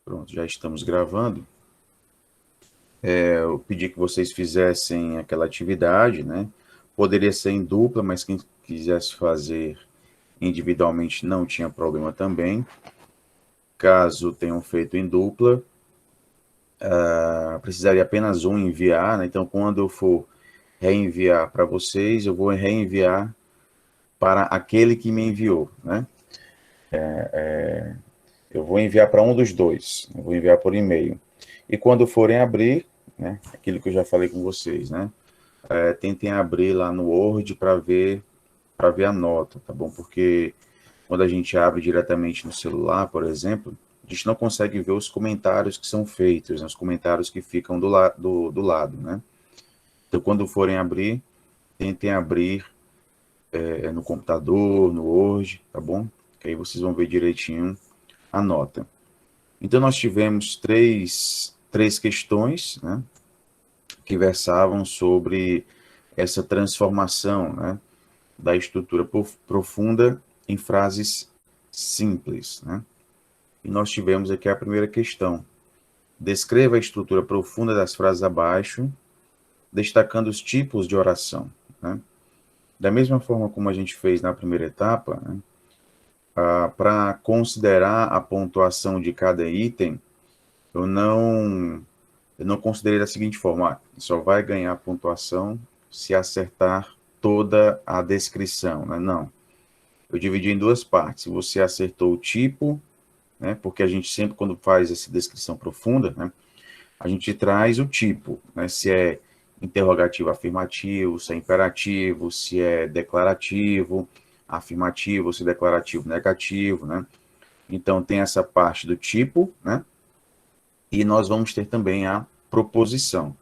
Pronto, já estamos gravando. Eu pedi que vocês fizessem aquela atividade, né? Poderia ser em dupla, mas quem quisesse fazer individualmente não tinha problema também. Caso tenham feito em dupla, precisaria apenas um enviar, né? Então, quando eu for reenviar para vocês, eu vou reenviar para aquele que me enviou, né? Eu vou enviar para um dos dois, eu vou enviar por e-mail. E quando forem abrir, né? Aquilo que eu já falei com vocês, né? Tentem abrir lá no Word para ver a nota, tá bom? Porque quando a gente abre diretamente no celular, por exemplo, a gente não consegue ver os comentários que são feitos, né? Os comentários que ficam do lado, né? Então, quando forem abrir, tentem abrir no computador, no Word, tá bom? Que aí vocês vão ver direitinho a nota. Então, nós tivemos três questões, né? Que versavam sobre essa transformação, né? Da estrutura profunda em frases simples, né? E nós tivemos aqui a primeira questão. Descreva a estrutura profunda das frases abaixo, destacando os tipos de oração, né? Da mesma forma como a gente fez na primeira etapa, né? Para considerar a pontuação de cada item, eu não, eu não considerei da seguinte forma, só vai ganhar pontuação se acertar toda a descrição, né? Não. Eu dividi em duas partes. Se você acertou o tipo, né? Porque a gente sempre, quando faz essa descrição profunda, né? A gente traz o tipo, né? Se é interrogativo afirmativo, se é imperativo, se é declarativo afirmativo, se é declarativo negativo, né? Então tem essa parte do tipo, né? E nós vamos ter também a proposição.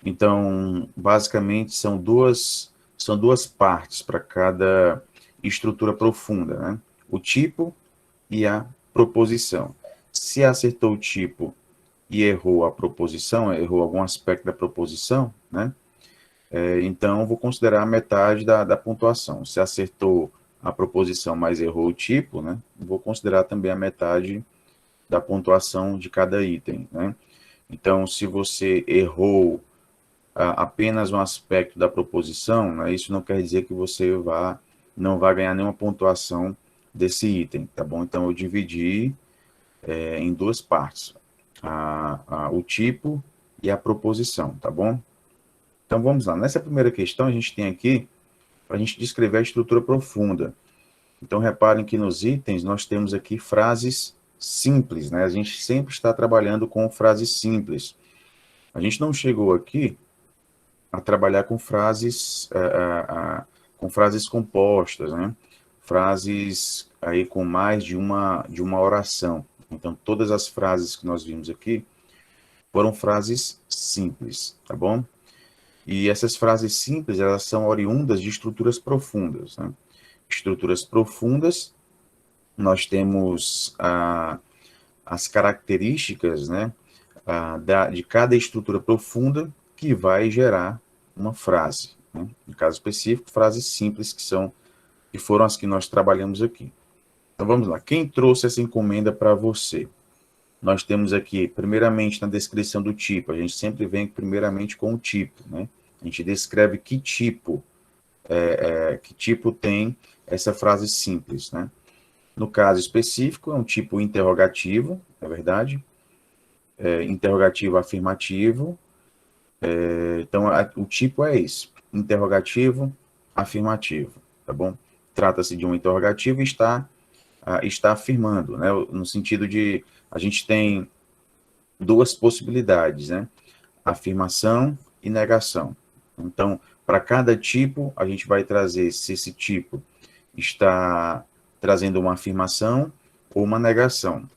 Então, basicamente são duas partes para cada estrutura profunda, né? O tipo e a proposição. Se acertou o tipo e errou a proposição, errou algum aspecto da proposição, né? Então, vou considerar a metade da pontuação. Se acertou a proposição, mas errou o tipo, né? Vou considerar também a metade da pontuação de cada item, né? Então, se você errou apenas um aspecto da proposição, né, isso não quer dizer que você não vai ganhar nenhuma pontuação desse item, tá bom? Então, eu dividi em duas partes, o tipo e a proposição, tá bom? Então, vamos lá. Nessa primeira questão, a gente tem aqui, para a gente descrever a estrutura profunda. Então, reparem que nos itens nós temos aqui frases simples, né? A gente sempre está trabalhando com frases simples. A gente não chegou aqui a trabalhar com frases compostas, né? Frases aí com mais de uma oração. Então, todas as frases que nós vimos aqui foram frases simples, tá bom? E essas frases simples, elas são oriundas de estruturas profundas, né? Estruturas profundas, nós temos as características, né, de cada estrutura profunda que vai gerar uma frase, né? No caso específico, frases simples que foram as que nós trabalhamos aqui. Então vamos lá. Quem trouxe essa encomenda para você? Nós temos aqui, primeiramente, na descrição do tipo. A gente sempre vem primeiramente com o tipo, né? A gente descreve que tipo tem essa frase simples, né? No caso específico, é um tipo interrogativo, é verdade? Interrogativo afirmativo. Então, o tipo é isso: interrogativo afirmativo, tá bom? Trata-se de um interrogativo e está afirmando, né? No sentido de a gente tem duas possibilidades, né? Afirmação e negação. Então, para cada tipo, a gente vai trazer se esse tipo está trazendo uma afirmação ou uma negação.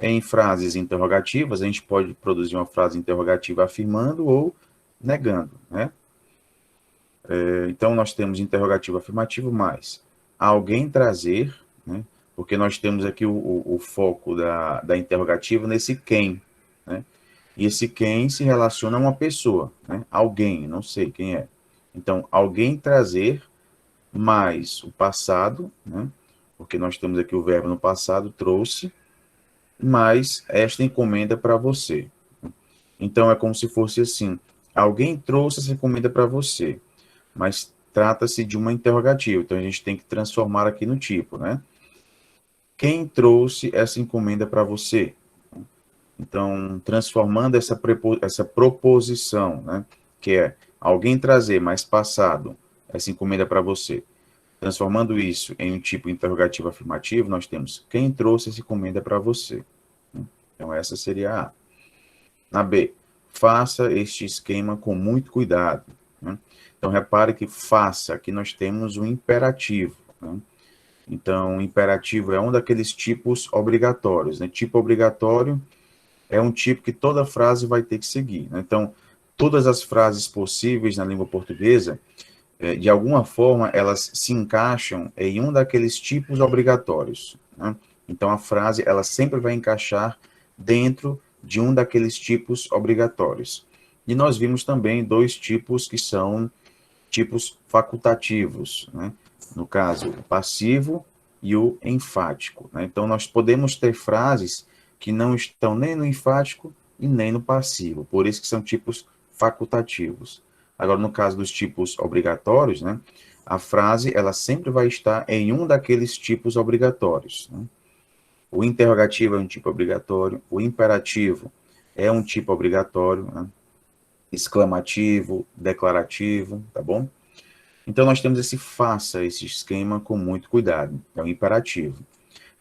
Em frases interrogativas, a gente pode produzir uma frase interrogativa afirmando ou negando, né? Então, nós temos interrogativo afirmativo mais alguém trazer, né? Porque nós temos aqui o foco da interrogativa nesse quem, né? E esse quem se relaciona a uma pessoa, né? Alguém, não sei quem é. Então, alguém trazer mais o passado, né? Porque nós temos aqui o verbo no passado, trouxe, mas esta encomenda para você. Então, é como se fosse assim, alguém trouxe essa encomenda para você, mas trata-se de uma interrogativa, então a gente tem que transformar aqui no tipo, né? Quem trouxe essa encomenda para você? Então, transformando essa proposição, né? Que é alguém trazer mais passado essa encomenda para você. Transformando isso em um tipo interrogativo afirmativo, nós temos quem trouxe essa encomenda para você. Então, essa seria a A. Na B, faça este esquema com muito cuidado. Né? Então, repare que faça, aqui nós temos um imperativo. Né? Então, o imperativo é um daqueles tipos obrigatórios. Né? Tipo obrigatório é um tipo que toda frase vai ter que seguir. Né? Então, todas as frases possíveis na língua portuguesa, de alguma forma, elas se encaixam em um daqueles tipos obrigatórios. Né? Então, a frase, ela sempre vai encaixar dentro de um daqueles tipos obrigatórios. E nós vimos também dois tipos que são tipos facultativos, né? No caso, o passivo e o enfático. Né? Então, nós podemos ter frases que não estão nem no enfático e nem no passivo, por isso que são tipos facultativos. Agora, no caso dos tipos obrigatórios, né, a frase ela sempre vai estar em um daqueles tipos obrigatórios. Né? O interrogativo é um tipo obrigatório, o imperativo é um tipo obrigatório, né? Exclamativo, declarativo, tá bom? Então, nós temos faça esse esquema com muito cuidado, é um imperativo.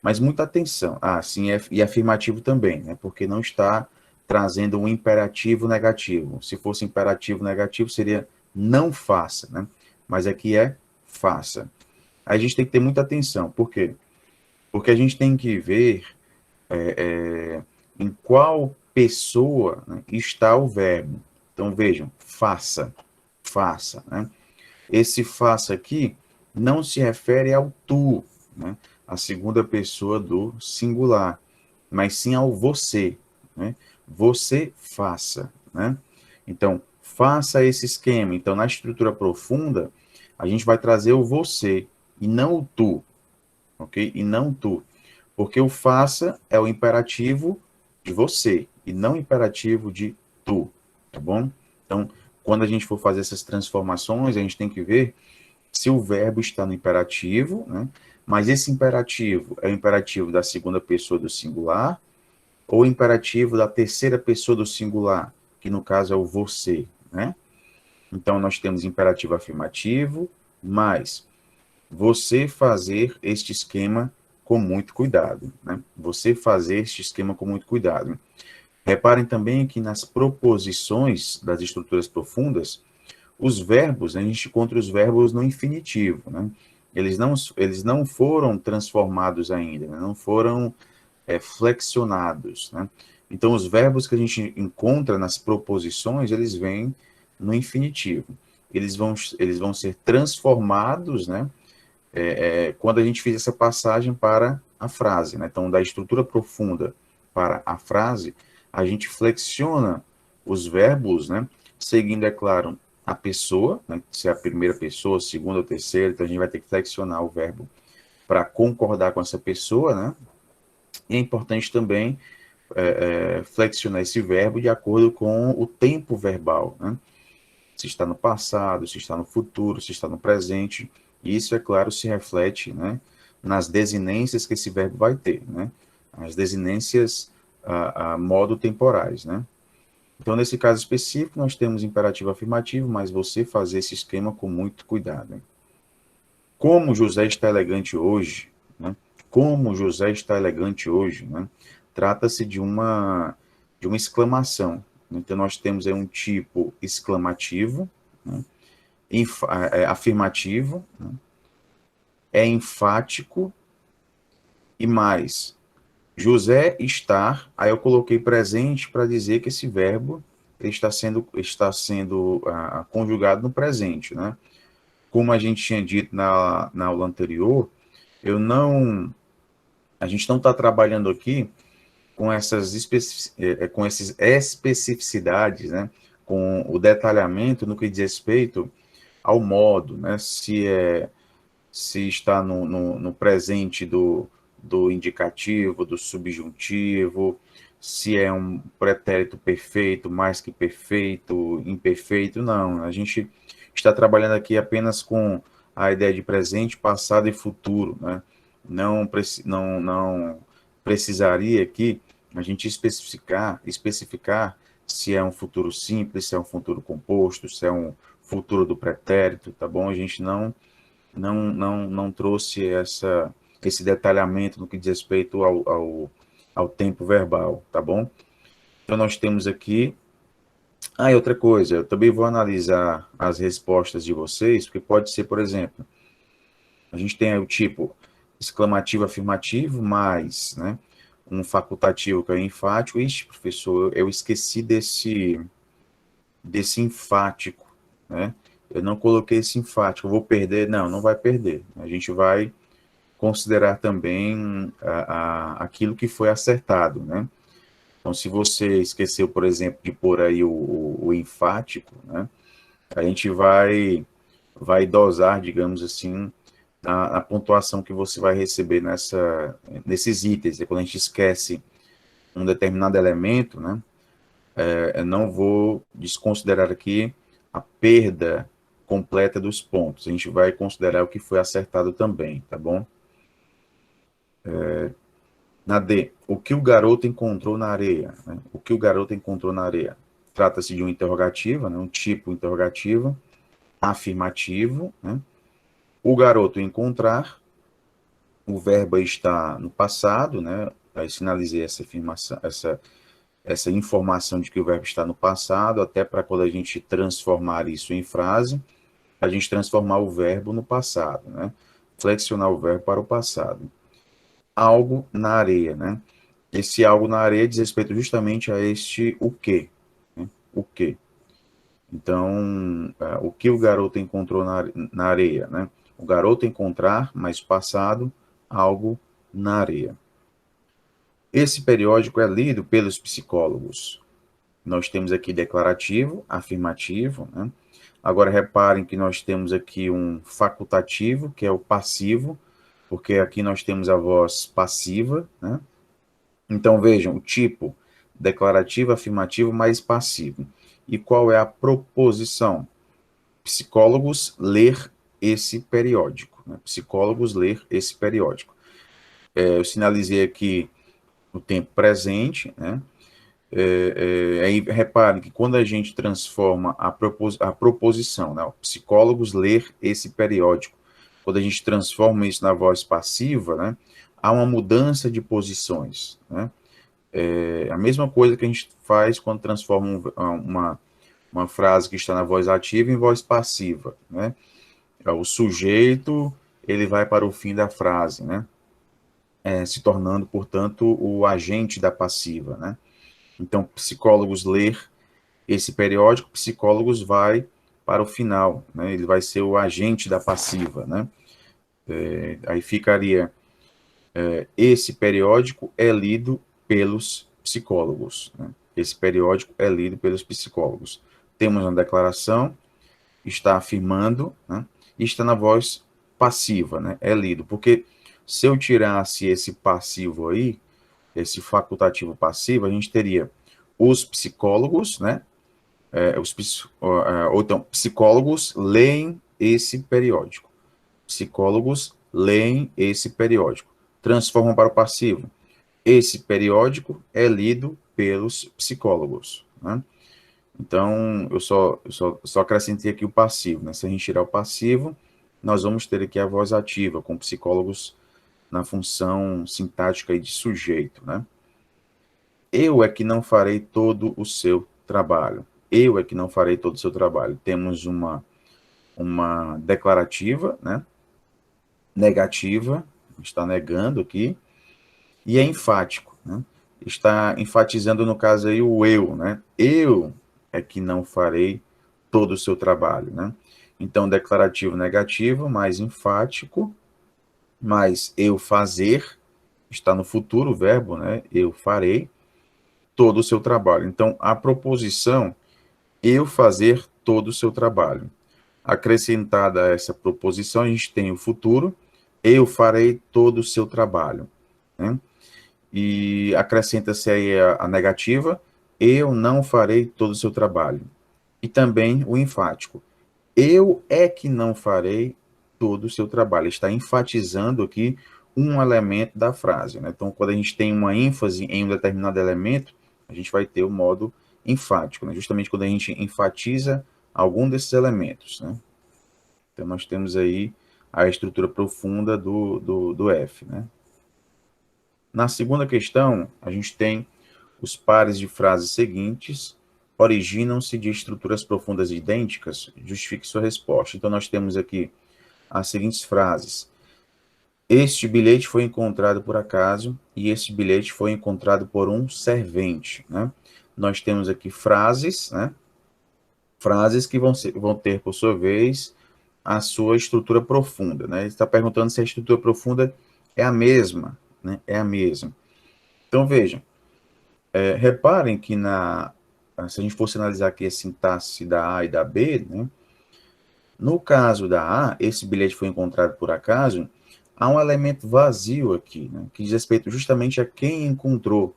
Mas muita atenção, sim, e afirmativo também, né? Porque não está trazendo um imperativo negativo. Se fosse imperativo negativo, seria não faça, né? Mas aqui é faça. Aí a gente tem que ter muita atenção, por quê? Porque a gente tem que ver em qual pessoa, né, está o verbo. Então, vejam, faça, faça, né? Esse faça aqui não se refere ao tu, né? A segunda pessoa do singular, mas sim ao você, né? Você faça, né? Então, faça esse esquema. Então, na estrutura profunda, a gente vai trazer o você e não o tu, ok? E não tu. Porque o faça é o imperativo de você e não o imperativo de tu, tá bom? Então, quando a gente for fazer essas transformações, a gente tem que ver se o verbo está no imperativo, né? Mas esse imperativo é o imperativo da segunda pessoa do singular ou o imperativo da terceira pessoa do singular, que no caso é o você, né? Então, nós temos imperativo afirmativo, mais você fazer este esquema com muito cuidado, né? Você fazer este esquema com muito cuidado. Reparem também que nas proposições das estruturas profundas, os verbos, a gente encontra os verbos no infinitivo, né? Eles não foram transformados ainda, né? Não foram flexionados, né? Então, os verbos que a gente encontra nas proposições, eles vêm no infinitivo. Eles vão ser transformados, né? Quando a gente fizer essa passagem para a frase, né? Então, da estrutura profunda para a frase, a gente flexiona os verbos, né? Seguindo, é claro, a pessoa, né? Se é a primeira pessoa, segunda ou terceira, então a gente vai ter que flexionar o verbo para concordar com essa pessoa, né? E é importante também flexionar esse verbo de acordo com o tempo verbal, né? Se está no passado, se está no futuro, se está no presente. E isso, é claro, se reflete, né, nas desinências que esse verbo vai ter, né? As desinências modo temporais, né? Então, nesse caso específico, nós temos imperativo afirmativo, mas você fazer esse esquema com muito cuidado. Hein? Como José está elegante hoje, né? Como José está elegante hoje, né? Trata-se de uma exclamação. Então, nós temos aí um tipo exclamativo, né? Afirmativo, né? É enfático e mais. José estar, aí eu coloquei presente para dizer que esse verbo ele está sendo conjugado no presente, né? Como a gente tinha dito na aula anterior, eu não, a gente não está trabalhando aqui com com essas especificidades, né? Com o detalhamento no que diz respeito ao modo, né? Se está no presente do indicativo, do subjuntivo, se é um pretérito perfeito, mais que perfeito, imperfeito, não. A gente está trabalhando aqui apenas com a ideia de presente, passado e futuro, né? Não precisaria aqui a gente especificar se é um futuro simples, se é um futuro composto, se é um futuro do pretérito, tá bom? A gente não trouxe esse detalhamento no que diz respeito ao tempo verbal, tá bom? Então, nós temos aqui... Ah, e outra coisa, eu também vou analisar as respostas de vocês, porque pode ser, por exemplo, a gente tem o tipo exclamativo afirmativo, mais, né, um facultativo que é enfático. Ixi, professor, eu esqueci desse enfático, né? Eu não coloquei esse enfático, eu vou perder? Não, não vai perder. A gente vai considerar também aquilo que foi acertado, né? Então, se você esqueceu, por exemplo, de pôr aí o enfático, né? A gente vai dosar, digamos assim, a pontuação que você vai receber nesses itens. E quando a gente esquece um determinado elemento, né? Eu não vou desconsiderar aqui a perda completa dos pontos. A gente vai considerar o que foi acertado também, tá bom? Na D, o que o garoto encontrou na areia? Né? O que o garoto encontrou na areia? Trata-se de uma interrogativa, né? Um tipo interrogativo, afirmativo, né? O garoto encontrar, o verbo está no passado, né? Aí sinalizei essa afirmação, essa informação de que o verbo está no passado, até para quando a gente transformar isso em frase, a gente transformar o verbo no passado, né? Flexionar o verbo para o passado. Algo na areia, né? Esse algo na areia diz respeito justamente a este o quê, né? O quê. Então, o que o garoto encontrou na areia, né? O garoto encontrar, mais passado, algo na areia. Esse periódico é lido pelos psicólogos. Nós temos aqui declarativo, afirmativo, né? Agora, reparem que nós temos aqui um facultativo, que é o passivo, porque aqui nós temos a voz passiva, né? Então, vejam, o tipo declarativo, afirmativo, mais passivo. E qual é a proposição? Psicólogos ler esse periódico. Né? Psicólogos ler esse periódico. Eu sinalizei aqui o tempo presente, né? Aí reparem que quando a gente transforma a proposição, né? Psicólogos ler esse periódico, quando a gente transforma isso na voz passiva, né? Há uma mudança de posições, né? A mesma coisa que a gente faz quando transforma uma frase que está na voz ativa em voz passiva, né? O sujeito, ele vai para o fim da frase, né? Se tornando, portanto, o agente da passiva, né? Então, psicólogos ler esse periódico, psicólogos vai para o final, né? Ele vai ser o agente da passiva, né? Aí ficaria, esse periódico é lido pelos psicólogos, né? Esse periódico é lido pelos psicólogos. Temos uma declaração, está afirmando, né? E está na voz passiva, né? É lido, porque se eu tirasse esse passivo aí, esse facultativo passivo, a gente teria os psicólogos, né? Ou então, psicólogos leem esse periódico. Psicólogos leem esse periódico. Transformam para o passivo. Esse periódico é lido pelos psicólogos, né? Então, eu só acrescentei aqui o passivo, né? Se a gente tirar o passivo, nós vamos ter aqui a voz ativa, com psicólogos na função sintática e de sujeito, né? Eu é que não farei todo o seu trabalho. Eu é que não farei todo o seu trabalho. Temos uma declarativa, né? Negativa, está negando aqui, e é enfático, né? Está enfatizando, no caso aí, o eu, né? Eu é que não farei todo o seu trabalho, né? Então, declarativo negativo, mais enfático, mais eu fazer, está no futuro o verbo, né? Eu farei todo o seu trabalho. Então, a proposição, eu fazer todo o seu trabalho. Acrescentada a essa proposição, a gente tem o futuro, eu farei todo o seu trabalho. né? E acrescenta-se aí a negativa, eu não farei todo o seu trabalho. E também o enfático, eu é que não farei todo o seu trabalho. Está enfatizando aqui um elemento da frase, né? Então, quando a gente tem uma ênfase em um determinado elemento, a gente vai ter o modo enfático, né? Justamente quando a gente enfatiza algum desses elementos, né? Então, nós temos aí a estrutura profunda do F, né? Na segunda questão, a gente tem os pares de frases seguintes originam-se de estruturas profundas idênticas, justifique sua resposta. Então, nós temos aqui as seguintes frases. Este bilhete foi encontrado por acaso e este bilhete foi encontrado por um servente, né? Nós temos aqui frases, né? Frases que vão ter, por sua vez, a sua estrutura profunda, né? Ele está perguntando se a estrutura profunda é a mesma, né? É a mesma. Então, vejam, reparem que se a gente fosse analisar aqui a sintaxe da A e da B, né? No caso da A, esse bilhete foi encontrado por acaso, há um elemento vazio aqui, né, que diz respeito justamente a quem encontrou.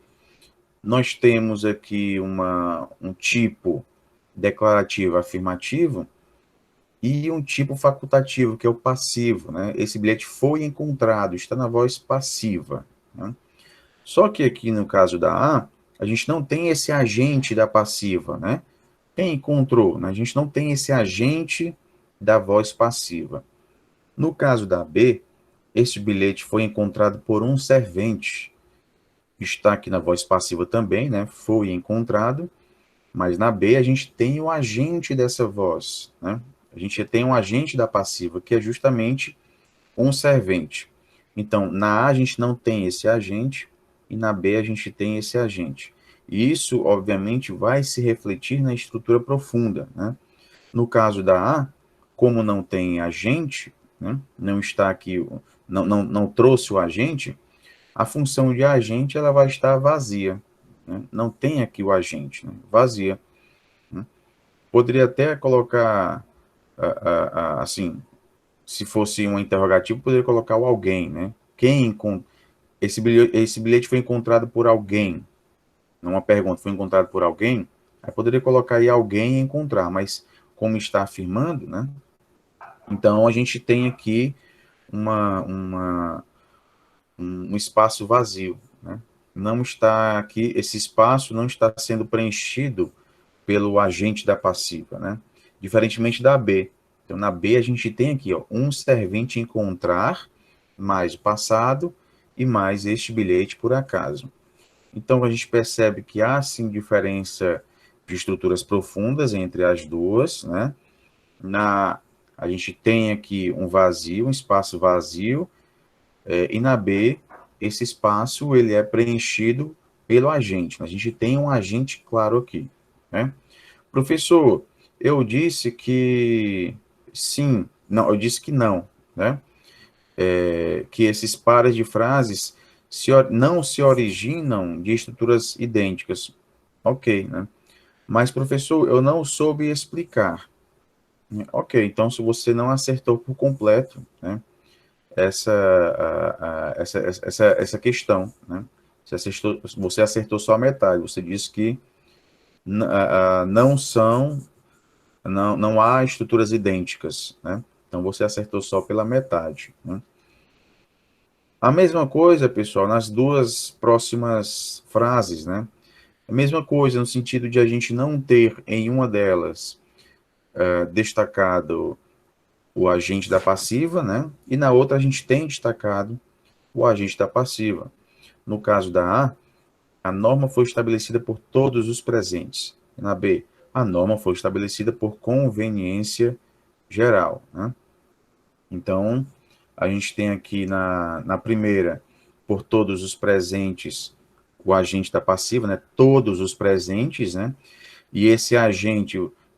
Nós temos aqui um tipo declarativo afirmativo e um tipo facultativo, que é o passivo, né? Esse bilhete foi encontrado, está na voz passiva, né? Só que aqui no caso da A gente não tem esse agente da passiva, né? Quem encontrou, né? A gente não tem esse agente da voz passiva. No caso da B, este bilhete foi encontrado por um servente. Está aqui na voz passiva também, né? Foi encontrado, mas na B a gente tem o agente dessa voz, né? A gente tem um agente da passiva, que é justamente um servente. Então, na A a gente não tem esse agente, e na B a gente tem esse agente. E isso, obviamente, vai se refletir na estrutura profunda, né? No caso da A, como não tem agente, né, não está aqui, não trouxe o agente, a função de agente ela vai estar vazia. Né? Não tem aqui o agente, né, vazia. Né? Poderia até colocar, assim, se fosse um interrogativo, poderia colocar o alguém. Né? Esse bilhete foi encontrado por alguém. Não uma pergunta, foi encontrado por alguém? Aí poderia colocar aí alguém e encontrar, mas como está afirmando, né? Então, a gente tem aqui uma, uma, um espaço vazio. Né? Não está aqui, esse espaço não está sendo preenchido pelo agente da passiva, né? Diferentemente da B. Então, na B, a gente tem aqui ó, um servente encontrar, mais o passado, e mais este bilhete por acaso. Então, a gente percebe que há, sim, diferença de estruturas profundas entre as duas, né? A gente tem aqui um vazio, um espaço vazio, e na B, esse espaço ele é preenchido pelo agente. A gente tem um agente claro aqui. Né? Professor, eu disse que sim, não, eu disse que não, né? Que esses pares de frases não se originam de estruturas idênticas. Ok, né? Mas, professor, eu não soube explicar. Ok, então se você não acertou por completo, né? Essa questão, né? Você acertou só a metade. Você disse que não há estruturas idênticas, né? Então você acertou só pela metade, né? A mesma coisa, pessoal, nas duas próximas frases, né? A mesma coisa no sentido de a gente não ter em uma delas destacado o agente da passiva, né? E na outra a gente tem destacado o agente da passiva. No caso da a norma foi estabelecida por todos os presentes. Na B, a norma foi estabelecida por conveniência geral. Né? Então, a gente tem aqui na primeira, por todos os presentes, o agente da passiva, né? Todos os presentes, né? E esse agente,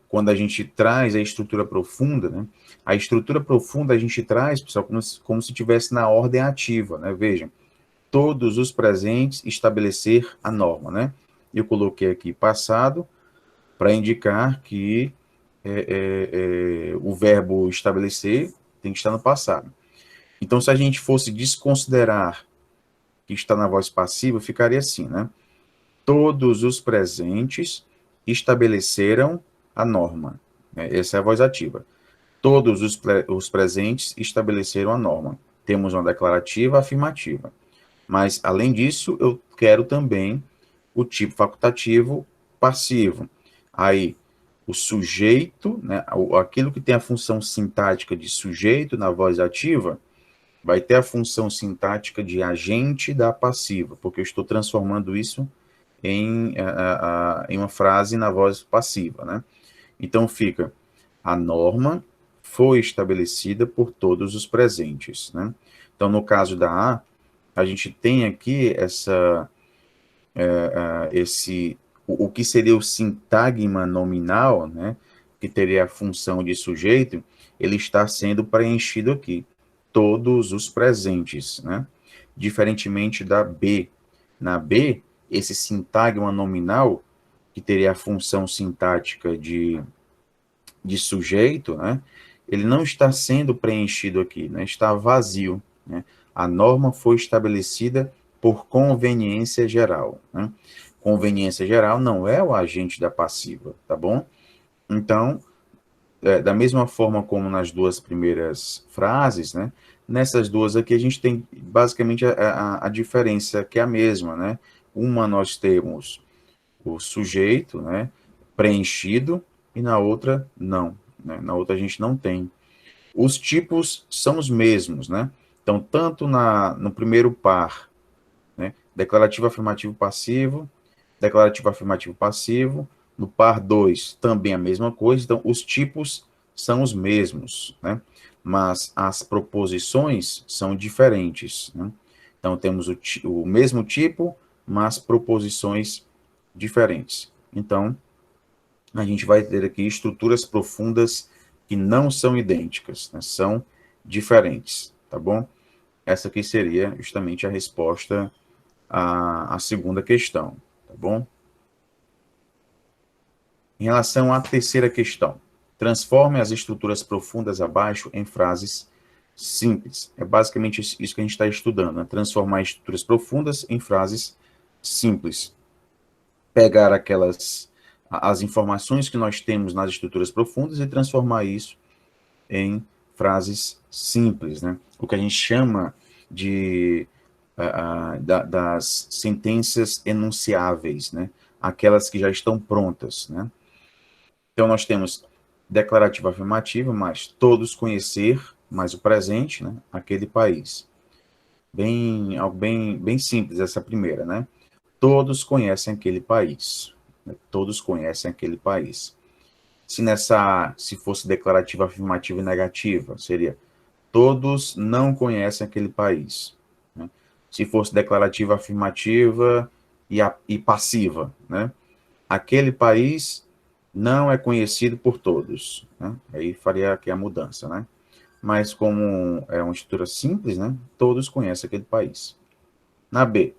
quando a gente traz a estrutura profunda, né? A estrutura profunda a gente traz, pessoal, como se estivesse na ordem ativa, né? Vejam, todos os presentes estabelecer a norma, né? Eu coloquei aqui passado para indicar que o verbo estabelecer tem que estar no passado. Então, se a gente fosse desconsiderar que está na voz passiva, ficaria assim, né? Todos os presentes estabeleceram a norma. Essa é a voz ativa. Todos os presentes estabeleceram a norma. Temos uma declarativa afirmativa. Mas, além disso, eu quero também o tipo facultativo passivo. Aí, o sujeito, né, aquilo que tem a função sintática de sujeito na voz ativa, vai ter a função sintática de agente da passiva, porque eu estou transformando isso em uma frase na voz passiva, né? Então fica, a norma foi estabelecida por todos os presentes, né? Então, no caso da a gente tem aqui o que seria o sintagma nominal, né? Que teria a função de sujeito, ele está sendo preenchido aqui, todos os presentes, né? Diferentemente da B. Na B, esse sintagma nominal, que teria a função sintática de sujeito, né? Ele não está sendo preenchido aqui, né? Está vazio, né? A norma foi estabelecida por conveniência geral, né? Conveniência geral não é o agente da passiva, tá bom? Então, da mesma forma como nas duas primeiras frases, né? Nessas duas aqui a gente tem basicamente a diferença que é a mesma, né? Uma nós temos o sujeito, né? Preenchido e na outra não, né? Na outra a gente não tem. Os tipos são os mesmos, né? Então, tanto no primeiro par, né? Declarativo afirmativo passivo, declarativo afirmativo passivo, no par 2 também a mesma coisa, então os tipos são os mesmos, né? Mas as proposições são diferentes, né? Então temos o mesmo tipo, mas proposições diferentes. Então, a gente vai ter aqui estruturas profundas que não são idênticas, né? São diferentes, tá bom? Essa aqui seria justamente a resposta à segunda questão, tá bom? Em relação à terceira questão, transforme as estruturas profundas abaixo em frases simples. É basicamente isso que a gente está estudando, né? Transformar estruturas profundas em frases simples. Pegar as informações que nós temos nas estruturas profundas e transformar isso em frases simples, né? O que a gente chama das sentenças enunciáveis, né? Aquelas que já estão prontas, né? Então, nós temos declarativo afirmativo, mais todos conhecer, mais o presente, né? Aquele país. Algo bem simples essa primeira, né? Todos conhecem aquele país. Né? Todos conhecem aquele país. Se fosse declarativa afirmativa e negativa, seria todos não conhecem aquele país. Né? Se fosse declarativa afirmativa e passiva, né? Aquele país não é conhecido por todos, né? Aí faria aqui a mudança, né? Mas como é uma estrutura simples, né? Todos conhecem aquele país. Na B,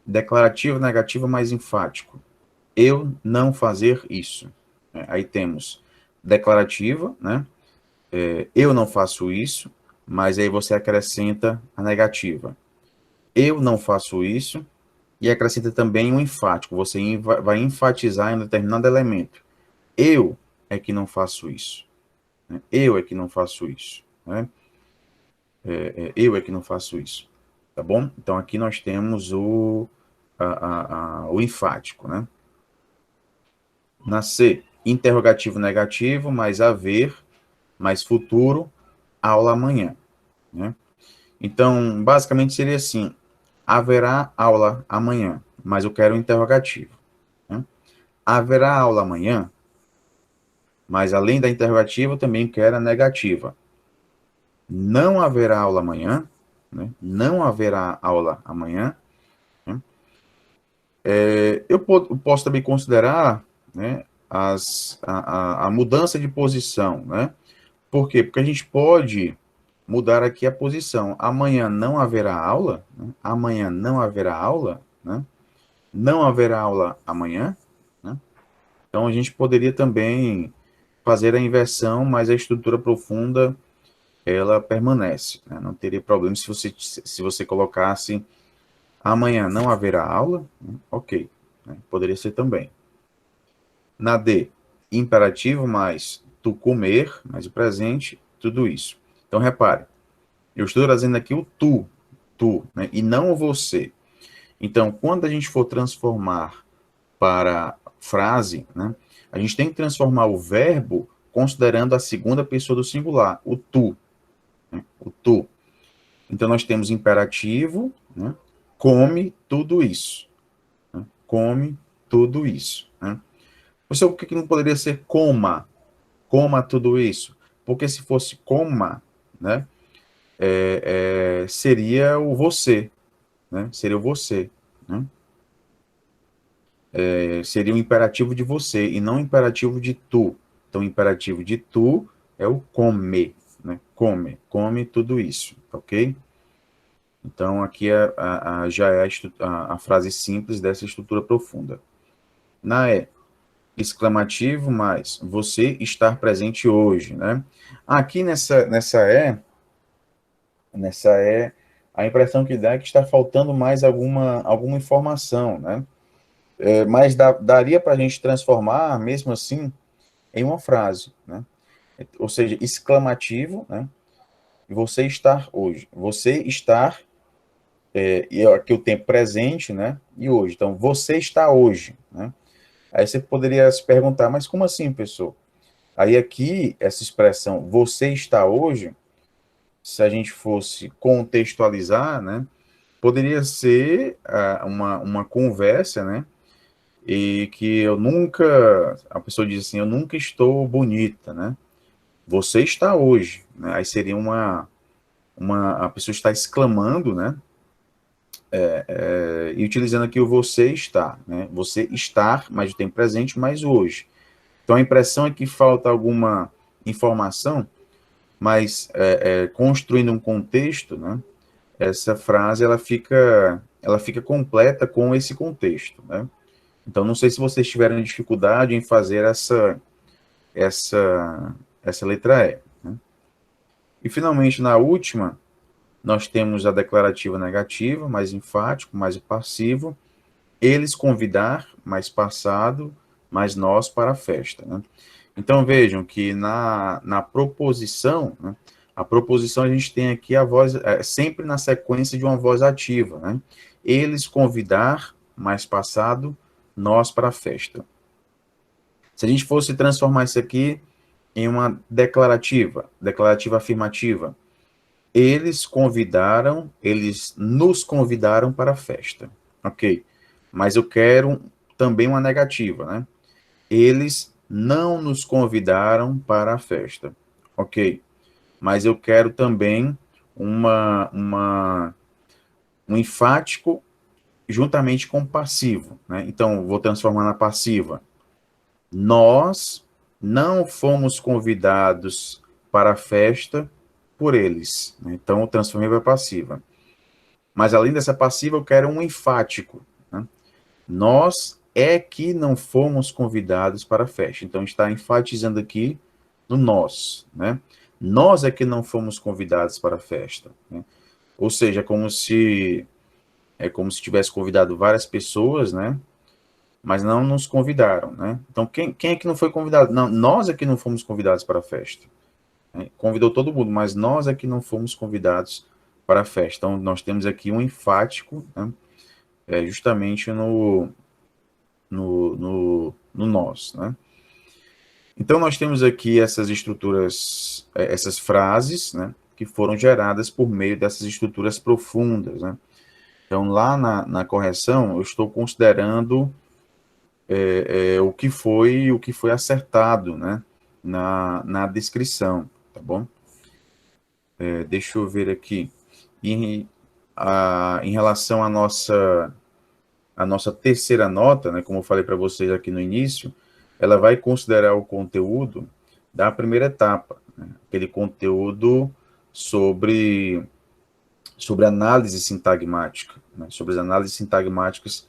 declarativo negativo mais enfático. Eu não fazer isso. Aí temos declarativa, né? Eu não faço isso, mas aí você acrescenta a negativa. Eu não faço isso, e acrescenta também um enfático. Você vai enfatizar em um determinado elemento. Eu é que não faço isso. Né? Eu é que não faço isso. Né? Eu é que não faço isso. Tá bom? Então, aqui nós temos o enfático. Né? Na C, interrogativo negativo, mais haver, mais futuro, aula amanhã. Né? Então, basicamente seria assim, haverá aula amanhã, mas eu quero um interrogativo. Né? Haverá aula amanhã, mas além da interrogativa, eu também quero a negativa. Não haverá aula amanhã, né? Não haverá aula amanhã. Né? Eu posso também considerar, né, a mudança de posição, né? Por quê? Porque a gente pode mudar aqui a posição. Amanhã não haverá aula, né? Amanhã não haverá aula, né? Não haverá aula amanhã, né? Então a gente poderia também fazer a inversão, mas a estrutura profunda ela permanece, né? Não teria problema se você colocasse Amanhã não haverá aula? Ok, né? Poderia ser também. Na D, imperativo mais tu comer, mais o presente, tudo isso. Então, repare, eu estou trazendo aqui o tu, né? E não o você. Então, quando a gente for transformar para frase, né? A gente tem que transformar o verbo considerando a segunda pessoa do singular, o tu, né? O tu. Então, nós temos imperativo, né? Come tudo isso. Né? Come tudo isso. Né? Você, por que não poderia ser coma? Coma tudo isso? Porque se fosse coma, né? Seria o você, né? Seria o você, né? Seria o imperativo de você e não o imperativo de tu. Então, o imperativo de tu é o come, né? Come tudo isso, ok? Então, aqui já é a frase simples dessa estrutura profunda. Na E, exclamativo mais você estar presente hoje, né? Aqui nessa E, a impressão que dá é que está faltando mais alguma informação, né? Mas daria para a gente transformar, mesmo assim, em uma frase, né? Ou seja, exclamativo, né? Você estar hoje. Você estar, e aqui o tempo presente, né? E hoje. Então, você está hoje, né? Aí você poderia se perguntar, mas como assim, pessoal? Aí aqui, essa expressão, você está hoje, se a gente fosse contextualizar, né? Poderia ser uma conversa, né? E que a pessoa diz assim, eu nunca estou bonita, né? Você está hoje, né? Aí seria a pessoa está exclamando, né? E utilizando aqui o você está, né? Você estar, mais o tempo presente, mais o hoje. Então a impressão é que falta alguma informação, mas construindo um contexto, né? Essa frase ela fica completa com esse contexto, né? Então não sei se vocês tiveram dificuldade em fazer essa essa letra E, né? E finalmente na última nós temos a declarativa negativa, mais enfático, mais o passivo, eles convidar, mais passado, mais nós para a festa, né? Então vejam que na proposição, né, a proposição a gente tem aqui a voz, sempre na sequência de uma voz ativa, né? Eles convidar, mais passado, nós para a festa. Se a gente fosse transformar isso aqui em uma declarativa afirmativa, eles nos convidaram para a festa. Ok. Mas eu quero também uma negativa, né? Eles não nos convidaram para a festa. Ok. Mas eu quero também um enfático juntamente com passivo, né? Então, vou transformar na passiva. Nós não fomos convidados para a festa por eles, né? Então, eu transformei para passiva. Mas além dessa passiva, eu quero um enfático, né? Nós é que não fomos convidados para a festa. Então, está enfatizando aqui no nós, né? Nós é que não fomos convidados para a festa, né? Ou seja, é como se tivesse convidado várias pessoas, né? Mas não nos convidaram, né? Então, quem é que não foi convidado? Não, nós é que não fomos convidados para a festa, né? Convidou todo mundo, mas nós é que não fomos convidados para a festa. Então, nós temos aqui um enfático, né? Justamente no nós, né? Então, nós temos aqui essas estruturas, essas frases, né? Que foram geradas por meio dessas estruturas profundas, né? Então, lá na correção, eu estou considerando o que foi acertado, né? Na descrição, tá bom? Deixa eu ver aqui. Em relação à nossa terceira nota, né, como eu falei para vocês aqui no início, ela vai considerar o conteúdo da primeira etapa, né, aquele conteúdo sobre análise sintagmática, né, sobre as análises sintagmáticas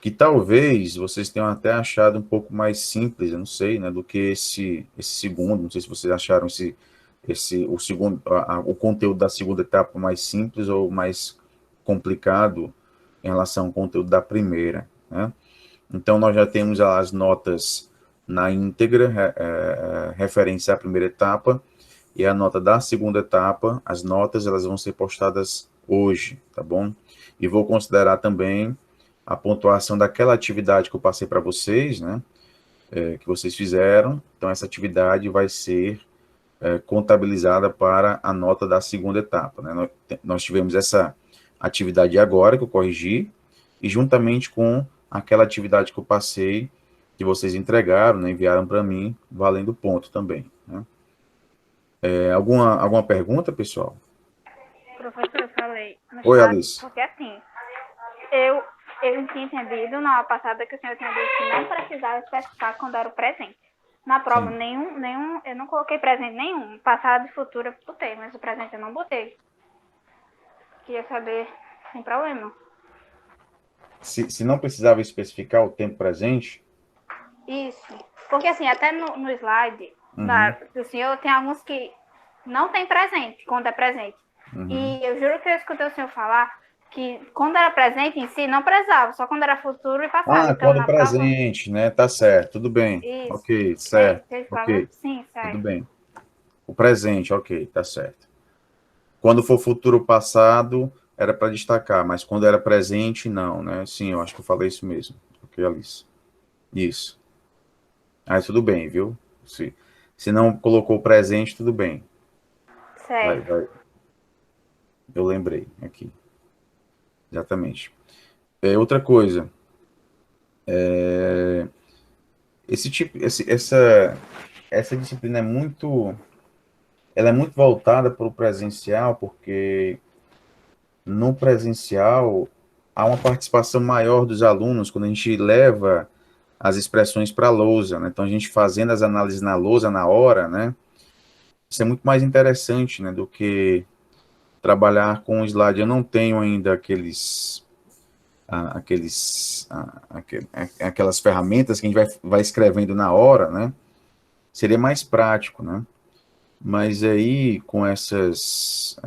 que talvez vocês tenham até achado um pouco mais simples, eu não sei, né, do que esse segundo, não sei se vocês acharam o segundo, o conteúdo da segunda etapa mais simples ou mais complicado em relação ao conteúdo da primeira, né? Então, nós já temos as notas na íntegra, referentes à primeira etapa, e a nota da segunda etapa, as notas, elas vão ser postadas hoje, tá bom? E vou considerar também a pontuação daquela atividade que eu passei para vocês, né? Que vocês fizeram. Então, essa atividade vai ser contabilizada para a nota da segunda etapa, né? Nós tivemos essa atividade agora, que eu corrigi, e juntamente com aquela atividade que eu passei, que vocês entregaram, né, enviaram para mim, valendo ponto também, né? Alguma pergunta, pessoal? Professor, eu falei no Oi, chat, Alice. porque assim, eu, eu tinha entendido na aula passada que o senhor tinha dito que não precisava especificar quando era o presente. Na prova, Sim. eu não coloquei presente nenhum. Passado e futuro eu botei, mas o presente eu não botei. Queria saber, sem problema. Se não precisava especificar o tempo presente, Isso. Porque assim, até no slide uhum, do senhor, tem alguns que não tem presente, quando é presente. uhum. E eu juro que eu escutei o senhor falar que quando era presente em si, não precisava, só quando era futuro e passado. Ah, Então, quando na prova, presente, né? Tá certo, tudo bem. isso. Ok, É, certo, vocês falam? ok, Sim, tudo certo. bem. O presente, ok, tá certo. Quando for futuro passado, era para destacar, mas quando era presente, não, né? Sim, eu acho que eu falei isso mesmo. Ok, Alice. Isso. Aí tudo bem, viu? Se não colocou presente, tudo bem. Vai, Certo. vai. Eu lembrei aqui. Exatamente. Outra coisa, esse tipo, essa disciplina ela é muito voltada para o presencial, porque no presencial há uma participação maior dos alunos quando a gente leva as expressões para a lousa, né? Então a gente fazendo as análises na lousa na hora, né? Isso é muito mais interessante, né, do que trabalhar com o slide. Eu não tenho ainda aquelas ferramentas que a gente vai escrevendo na hora, né? Seria mais prático, né? Mas aí, com essas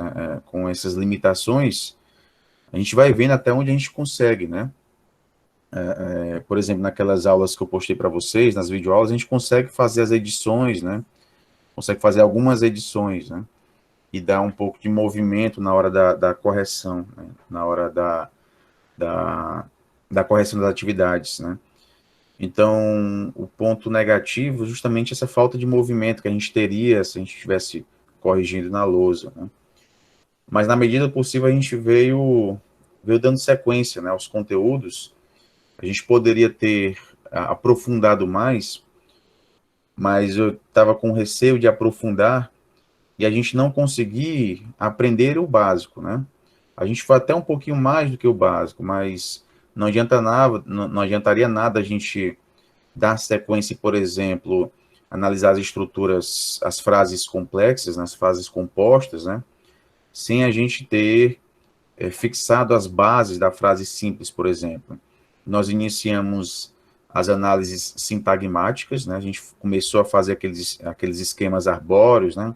limitações, a gente vai vendo até onde a gente consegue, né? Por exemplo, naquelas aulas que eu postei para vocês, nas videoaulas, a gente consegue fazer as edições, né? Consegue fazer algumas edições, né? E dar um pouco de movimento na hora da correção, né? Na hora da, da correção das atividades, né? Então, o ponto negativo, justamente essa falta de movimento que a gente teria se a gente estivesse corrigindo na lousa, né? Mas, na medida do possível, a gente veio dando sequência, né, aos conteúdos. A gente poderia ter aprofundado mais, mas eu estava com receio de aprofundar e a gente não conseguir aprender o básico, né? A gente foi até um pouquinho mais do que o básico, mas não adianta nada, não adiantaria nada a gente dar sequência, por exemplo, analisar as estruturas, as frases complexas, nas frases compostas, né? Sem a gente ter fixado as bases da frase simples, por exemplo. Nós iniciamos as análises sintagmáticas, né? A gente começou a fazer aqueles esquemas arbóreos, né?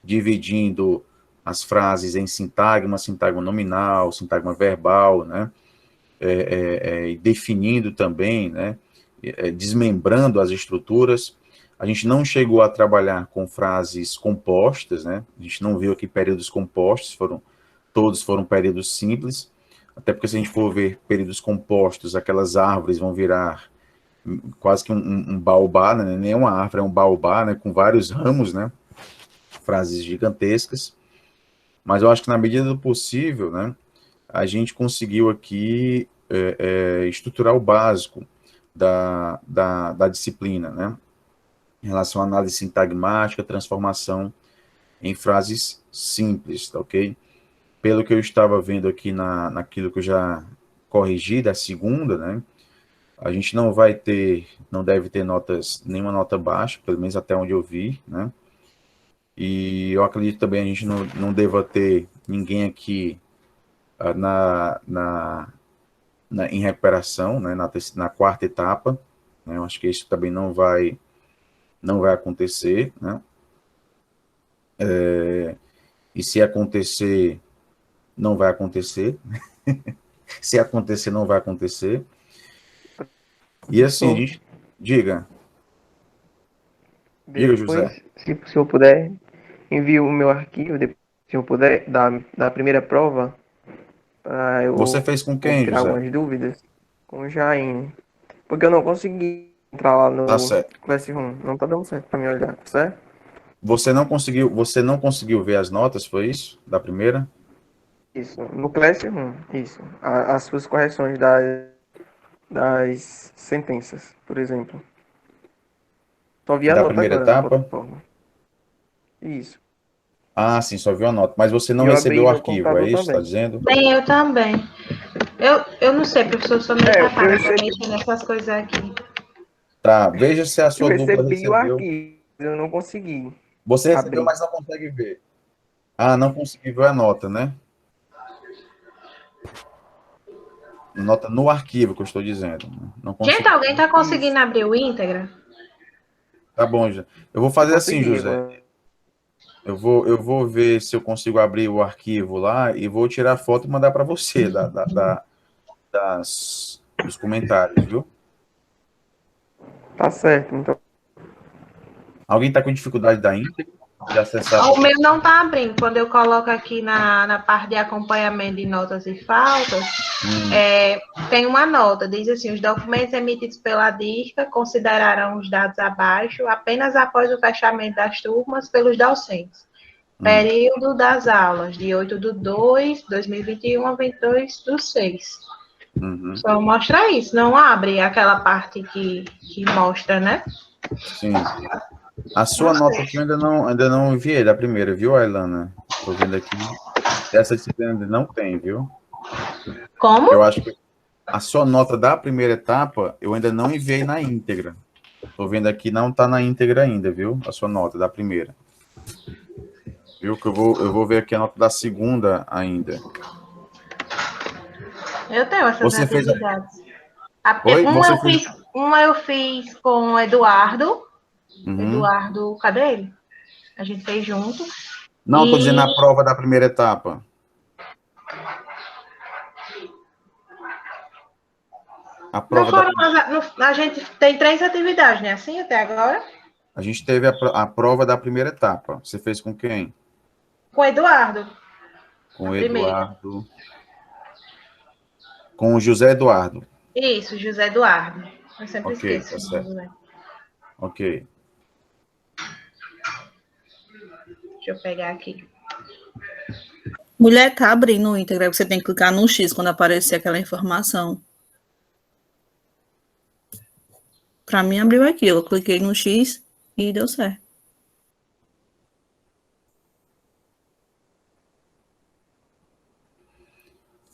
Dividindo as frases em sintagma nominal, sintagma verbal, né? Definindo também, né? Desmembrando as estruturas. A gente não chegou a trabalhar com frases compostas, né? A gente não viu aqui períodos compostos, todos foram períodos simples, até porque se a gente for ver períodos compostos, aquelas árvores vão virar quase que um baobá, né? Nem uma árvore, é um baobá, né? Com vários ramos, né? Frases gigantescas. Mas eu acho que na medida do possível, né? A gente conseguiu aqui estruturar o básico da disciplina, né? Em relação à análise sintagmática, transformação em frases simples, tá ok? Pelo que eu estava vendo aqui naquilo que eu já corrigi da segunda, né? A gente não deve ter nenhuma nota baixa, pelo menos até onde eu vi, né? E eu acredito também a gente não deva ter ninguém aqui em recuperação, né? Na quarta etapa, né? Eu acho que isso também não vai acontecer, né? E se acontecer, não vai acontecer, Se acontecer, não vai acontecer. E assim, a gente... Diga. Diga, José. Depois, se eu puder, envio o meu arquivo, se eu puder, da primeira prova, para Você eu fez com quem, tirar José? algumas dúvidas com o Jaine. Porque eu não consegui entrar lá Tá no certo. Classroom. Não tá dando certo para me olhar, certo? Você não conseguiu ver as notas, foi isso? Da primeira? Isso, no Classroom, isso. As suas correções das sentenças, por exemplo. Só vi a Da nota primeira agora na etapa? plataforma. Isso. Ah, sim, só viu a nota. Mas você E não eu recebeu abri o no arquivo, é computador isso? Está também. dizendo? Bem, eu também. Eu não sei, professor, eu sou meio Eu tapada pra recebi, mexer nessas coisas aqui. Tá, veja se a eu sua dupla recebi o recebeu. arquivo, eu não consegui Você recebeu, abrir. mas não consegue ver. Ah, não conseguiu ver a nota, né? Nota no arquivo, que eu estou dizendo, né? Não Gente, consegui. alguém tá Isso, conseguindo abrir o íntegra? Tá bom, já. Eu vou eu fazer assim, consegui José. agora. Eu vou ver se eu consigo abrir o arquivo lá e vou tirar foto e mandar para você dos comentários, viu? Tá certo, então. Alguém está com dificuldade da íntegra de acessar a O meu plataforma? não tá abrindo. Quando eu coloco aqui na parte de acompanhamento de notas e faltas, Hum, tem uma nota, diz assim, os documentos emitidos pela DIRCA considerarão os dados abaixo apenas após o fechamento das turmas pelos docentes. hum, Período das aulas, de 8/2/2021 a 22/6. uhum. Só mostra isso, não abre aquela parte que mostra, né? Sim. A sua nota aqui eu ainda não enviei da primeira, viu, Ailana? Tô vendo aqui. Dessa disciplina ainda não tem, viu? Como? Eu acho que a sua nota da primeira etapa eu ainda não enviei na íntegra. Tô vendo aqui, não tá na íntegra ainda, viu? A sua nota da primeira. Viu? Que eu vou ver aqui a nota da segunda ainda. Eu tenho essas Você fez. atividades. Oi? Você fez. Uma eu fiz com o Eduardo. Uhum. Eduardo, cadê ele? A gente fez junto. Não, eu tô dizendo E a prova da primeira etapa. A não prova da. foram. A gente tem 3 atividades, né? Assim até agora. A gente teve a prova da primeira etapa. Você fez com quem? Com o Eduardo, Com a o primeira. Eduardo. Com o José Eduardo. Isso, José Eduardo. Eu sempre Ok, esqueço tá o nome certo. do José. Ok. Deixa eu pegar aqui. Mulher, tá abrindo o íntegra, você tem que clicar no X quando aparecer aquela informação. Para mim, abriu aqui. Eu cliquei no X e deu certo.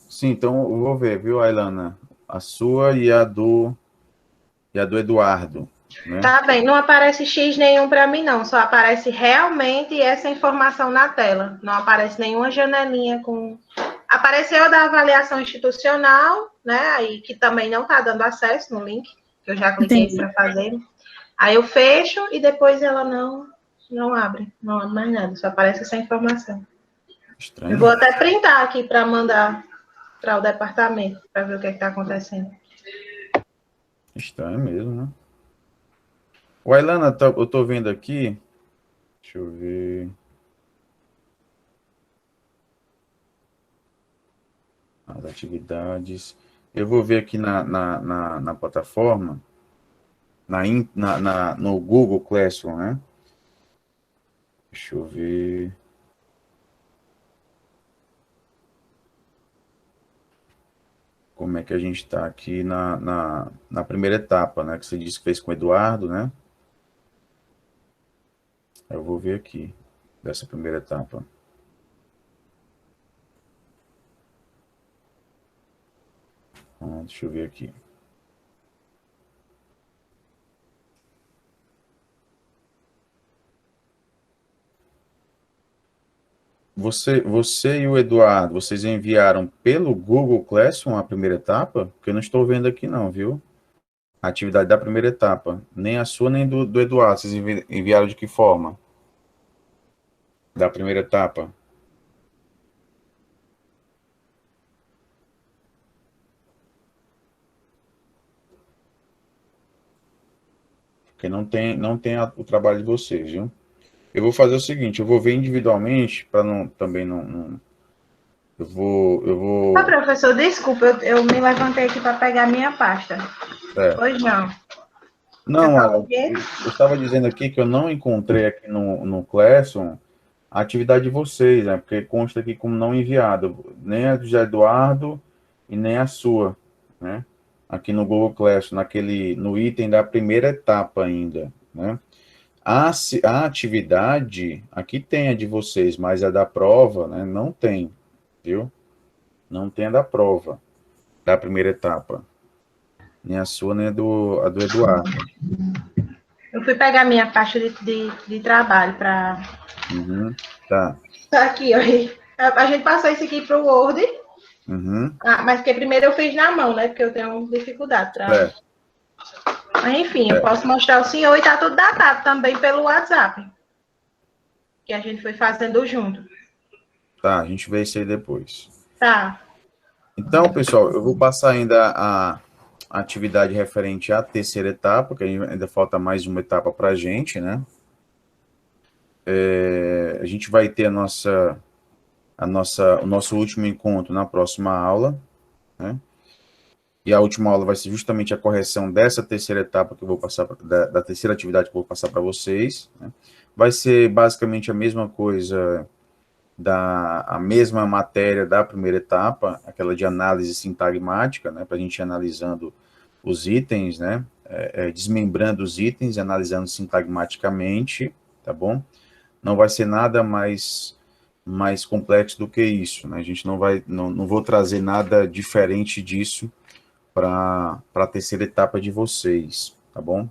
Sim, então eu vou ver, viu, Ailana? A sua e a do Eduardo, né? Tá bem, não aparece X nenhum para mim, não. Só aparece realmente essa informação na tela. Não aparece nenhuma janelinha com. Apareceu da avaliação institucional, né? Aí que também não está dando acesso no link, que eu já cliquei Entendi. para fazer. Aí eu fecho e depois ela não abre. Não abre mais nada, só aparece essa informação. Eu vou Estranho. até printar aqui para mandar para o departamento, para ver o que está acontecendo. Estranho mesmo, né? O Ailana, eu tô vendo aqui. Deixa eu ver. As atividades. Eu vou ver aqui na plataforma, no Google Classroom, né? Deixa eu ver. Como é que a gente está aqui na primeira etapa, né? Que você disse que fez com o Eduardo, né? Eu vou ver aqui, dessa primeira etapa. Deixa eu ver aqui. Você e o Eduardo, vocês enviaram pelo Google Classroom a primeira etapa? Porque eu não estou vendo aqui não, viu? A atividade da primeira etapa. Nem a sua, nem do Eduardo. Vocês enviaram de que forma? Da primeira etapa? porque não tem o trabalho de vocês, viu? Eu vou fazer o seguinte, eu vou ver individualmente, para também não. Eu vou. Professor, desculpa, eu me levantei aqui para pegar minha pasta. É. Pois não. Não, falou o quê? eu estava dizendo aqui que eu não encontrei aqui no Classroom a atividade de vocês, né? Porque consta aqui como não enviada, nem a do José Eduardo e nem a sua, né? Aqui no Google Classroom, no item da primeira etapa ainda, né? A atividade, aqui tem a de vocês, mas a da prova, né? Não tem, viu? Não tem a da prova, da primeira etapa. Nem a sua, nem a do Eduardo. Eu fui pegar minha pasta de trabalho para... Uhum, tá. Tá aqui, ó. A gente passou isso aqui para o Word, Uhum. mas que primeiro eu fiz na mão, né? Porque eu tenho dificuldade para... Mas, enfim, eu posso mostrar ao senhor e tá tudo datado também pelo WhatsApp. Que a gente foi fazendo junto. Tá, a gente vê isso aí depois. Tá. Então, pessoal, eu vou passar ainda a atividade referente à terceira etapa, que ainda falta mais uma etapa para a gente, né? A gente vai ter o nosso último encontro na próxima aula, né? E a última aula vai ser justamente a correção dessa terceira etapa que eu vou passar, da terceira atividade que eu vou passar para vocês, né? Vai ser basicamente a mesma coisa, a mesma matéria da primeira etapa, aquela de análise sintagmática, né? Para a gente ir analisando os itens, né? Desmembrando os itens e analisando sintagmaticamente, tá bom? Não vai ser nada mais complexo do que isso, né? A gente não vou trazer nada diferente disso para a terceira etapa de vocês, tá bom?